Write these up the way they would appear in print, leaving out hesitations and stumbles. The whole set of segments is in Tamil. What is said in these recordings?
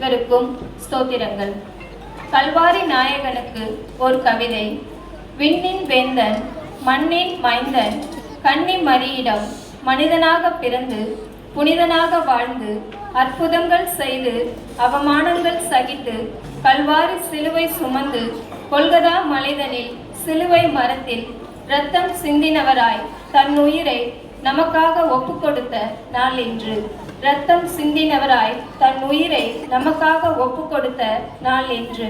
கர்த்தருக்கும் ஸ்தோத்திரங்கள். கல்வாரி நாயகனுக்கு ஒரு கவிதை. விண்ணின் வேந்தன், மண்ணின் மைந்தன், கன்னி மரியிடம் மனிதனாக பிறந்து புனிதனாக வாழ்ந்து அற்புதங்கள் செய்து அவமானங்கள் சகித்து கல்வாரி சிலுவை சுமந்து கொல்கதா மலைதனில் சிலுவை மரத்தில் இரத்தம் சிந்தினவராய் தன் உயிரை நமக்காக ஒப்பு கொடுத்த நாள் இன்று. இரத்தம் சிந்தினவராய் தன் உயிரை நமக்காக ஒப்பு கொடுத்த நாள் இன்று.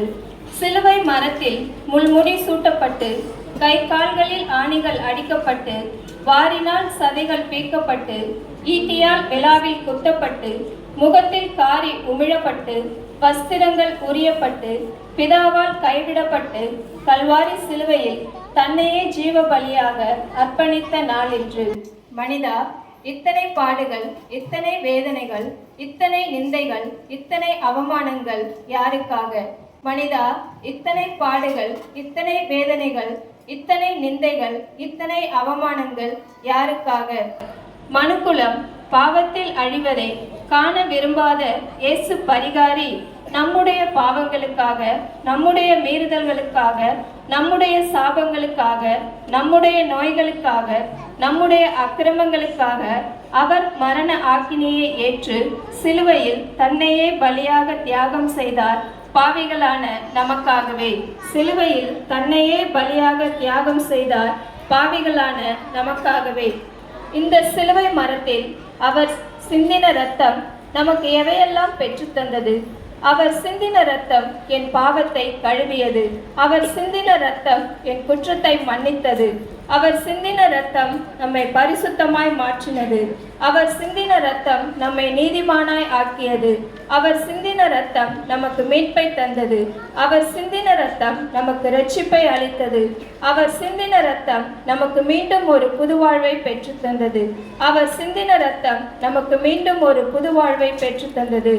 சிலுவை மரத்தில் முள்முடி சூட்டப்பட்டு கை கால்களில் ஆணிகள் அடிக்கப்பட்டு வாரினால் சதைகள் பீக்கப்பட்டு ஈட்டியால் விழாவில் குத்தப்பட்டு முகத்தில் காரி உமிழப்பட்டு வஸ்திரங்கள் உரியப்பட்டு பிதாவால் கைவிடப்பட்டு கல்வாரி சிலுவையில் தன்னையே ஜீவ பலியாக அர்ப்பணித்த நாள் இன்று. மனிதா, இத்தனை பாடுகள், இத்தனை வேதனைகள், இத்தனை நிந்தைகள், இத்தனை அவமானங்கள் யாருக்காக? மனிதா, இத்தனை பாடுகள், இத்தனை வேதனைகள், இத்தனை நிந்தைகள், இத்தனை அவமானங்கள் யாருக்காக? மனுக்குலம் பாவத்தில் அழிவதை காண விரும்பாத இயேசு பரிகாரி நம்முடைய பாவங்களுக்காக, நம்முடைய மீறுதல்களுக்காக, நம்முடைய சாபங்களுக்காக, நம்முடைய நோய்களுக்காக, நம்முடைய அக்கிரமங்களுக்காக அவர் மரண ஆக்கினையை ஏற்று சிலுவையில் தன்னையே பலியாக தியாகம் செய்தார். பாவிகளான நமக்காகவே சிலுவையில் தன்னையே பலியாக தியாகம் செய்தார். பாவிகளான நமக்காகவே. இந்த சிலுவை மரத்தில் அவர் சிந்தின இரத்தம் நமக்கு எவையெல்லாம் பெற்று தந்தது? அவர் சிந்தின இரத்தம் என் பாவத்தை கழுவியது. அவர் சிந்தின இரத்தம் என் குற்றத்தை மன்னித்தது. அவர் சிந்தின இரத்தம் நம்மை பரிசுத்தமாய் மாற்றினது. அவர் சிந்தின இரத்தம் நம்மை நீதிமானாய் ஆக்கியது. அவர் சிந்தின இரத்தம் நமக்கு மீட்பை தந்தது. அவர் சிந்தின இரத்தம் நமக்கு இரட்சிப்பை அளித்தது. அவர் சிந்தின இரத்தம் நமக்கு மீண்டும் ஒரு புது வாழ்வை பெற்று தந்தது. அவர் சிந்தின இரத்தம் நமக்கு மீண்டும் ஒரு புது வாழ்வை பெற்று தந்தது.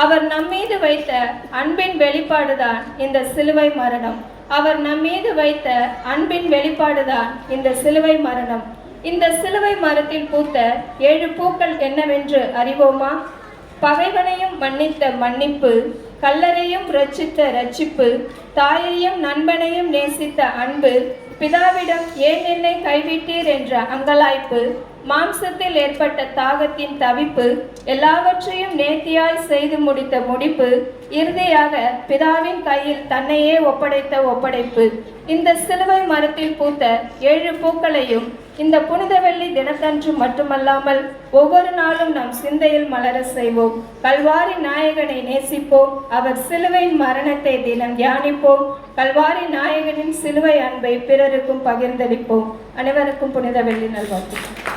அவர் நம்மீது வைத்த அன்பின் வெளிப்பாடுதான் இந்த சிலுவை மரணம். அவர் நம்மீது வைத்த அன்பின் வெளிப்பாடுதான் இந்த சிலுவை மரணம். இந்த சிலுவை மரத்தில் பூத்த 7 பூக்கள் என்னவென்று அறிவோமா? பகைவனையும் மன்னித்த மன்னிப்பு, கல்லறையும் இரட்சித்த இரட்சிப்பு, தாயையும் நண்பனையும் நேசித்த அன்பு, பிதாவிடம் ஏன் என்னை கைவிட்டீர் என்ற அங்கலாய்ப்பு, மாம்சத்தில் ஏற்பட்ட தாகத்தின் தவிப்பு, எல்லாவற்றையும் நேர்த்தியாய் செய்து முடித்த முடிப்பு, இறுதியாக பிதாவின் கையில் தன்னையே ஒப்படைத்த ஒப்படைப்பு. இந்த சிலுவை மரத்தில் பூத்த 7 பூக்களையும் இந்த புனித வெள்ளி தினத்தன்று மட்டுமல்லாமல் ஒவ்வொரு நாளும் நம் சிந்தையில் மலர செய்வோம். கல்வாரி நாயகனை நேசிப்போம். அவர் சிலுவையின் மரணத்தை தினம் தியானிப்போம். கல்வாரி நாயகனின் சிலுவை அன்பை பிறருக்கும் பகிர்ந்தளிப்போம். அனைவருக்கும் புனித வெள்ளி நல்வாழ்த்துக்கள்.